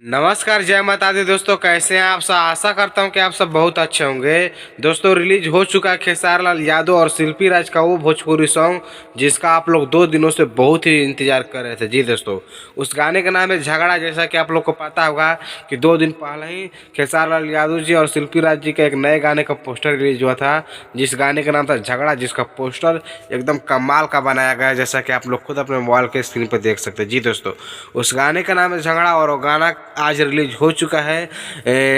नमस्कार, जय माता दी दोस्तों। कैसे हैं आप सब? आशा करता हूं कि आप सब बहुत अच्छे होंगे। दोस्तों, रिलीज हो चुका है खेसारी लाल यादव और शिल्पी राज का वो भोजपुरी सॉन्ग जिसका आप लोग 2 दिनों से बहुत ही इंतजार कर रहे थे। जी दोस्तों, उस गाने का नाम है झगड़ा। जैसा कि आप लोग को पता होगा कि 2 दिन पहले ही खेसारी लाल यादव जी और शिल्पी राज जी का एक नए गाने का पोस्टर रिलीज हुआ था, जिस गाने का नाम था झगड़ा, जिसका पोस्टर एकदम कमाल का बनाया गया है, जैसा कि आप लोग खुद अपने मोबाइल के स्क्रीन पर देख सकते हैं। जी दोस्तों, उस गाने का नाम है झगड़ा और वो गाना आज रिलीज हो चुका है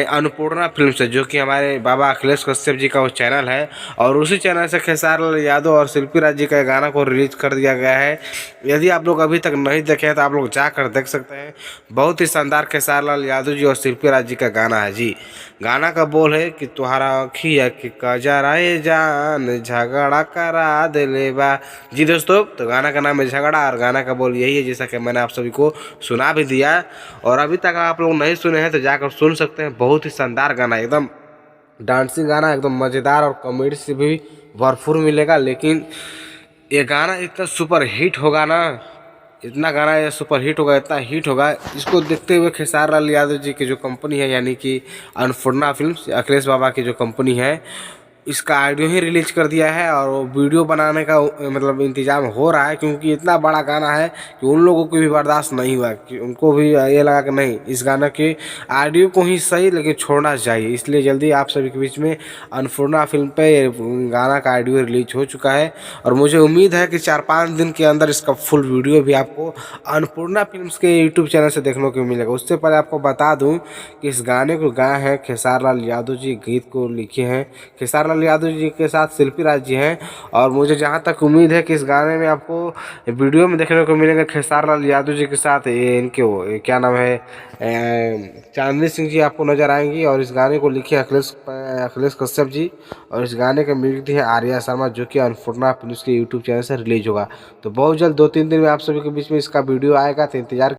अन्नपूर्णा फिल्म से, जो कि हमारे बाबा अखिलेश कश्यप जी का वो चैनल है। और उसी चैनल से खेसारी लाल यादव और शिल्पी राज जी का गाना को रिलीज कर दिया गया है। यदि आप लोग अभी तक नहीं देखे हैं तो आप लोग जाकर देख सकते हैं। बहुत ही शानदार खेसारी लाल यादव जी और शिल्पी राज जी का गाना है। जी, गाना का बोल है कि तुहरा अखिया के कजराए जान झगड़ा करा देले बा। जी दोस्तों, तो गाना का नाम है झगड़ा और गाना का बोल यही है, जैसा कि मैंने आप सभी को सुना भी दिया। और अभी तक आप लोग नहीं सुने हैं तो जाकर सुन सकते हैं। बहुत ही शानदार गाना, एकदम डांसिंग गाना, एकदम मज़ेदार और कॉमेडी से भी भरपूर मिलेगा। लेकिन ये गाना इतना सुपर हिट होगा ना, इतना गाना ये सुपर हिट होगा, इतना हिट होगा। इसको देखते हुए खेसारी लाल यादव जी की जो कंपनी है, यानी कि अन्नपूर्णा फिल्म्स, अखिलेश बाबा की जो कंपनी है, इसका ऑडियो ही रिलीज कर दिया है। और वो वीडियो बनाने का मतलब इंतजाम हो रहा है, क्योंकि इतना बड़ा गाना है कि उन लोगों को भी बर्दाश्त नहीं हुआ, कि उनको भी ये लगा कि नहीं, इस गाने के ऑडियो को ही सही लेकिन छोड़ना चाहिए। इसलिए जल्दी आप सभी के बीच में अन्नपूर्णा फिल्म पे गाना का ऑडियो रिलीज हो चुका है। और मुझे उम्मीद है कि 4-5 दिन के अंदर इसका फुल वीडियो भी आपको अन्नपूर्णा फिल्म्स के यूट्यूब चैनल से देखने को मिलेगा। उससे पहले आपको बता दूं कि इस गाने को गाए हैं खेसारी लाल यादव जी, गीत को लिखे हैं खेसारी लाल यादव जी के साथ शिल्पी राज जी हैं। और मुझे जहां तक उम्मीद है कि इस गाने में आपको वीडियो में देखने को मिलेगा खेसारी लाल यादव जी के साथ ये इनके वो क्या नाम है, चांदनी सिंह जी आपको नजर आएंगी। और इस गाने को लिखे अखिलेश कश्यप जी, और इस गाने का म्यूजिक है आर्या शर्मा, जो कि अन्नपूर्णा फिल्म्स के यूट्यूब चैनल से रिलीज होगा। तो बहुत जल्द 2-3 दिन में आप सभी के बीच में इसका वीडियो आएगा, तो इंतजार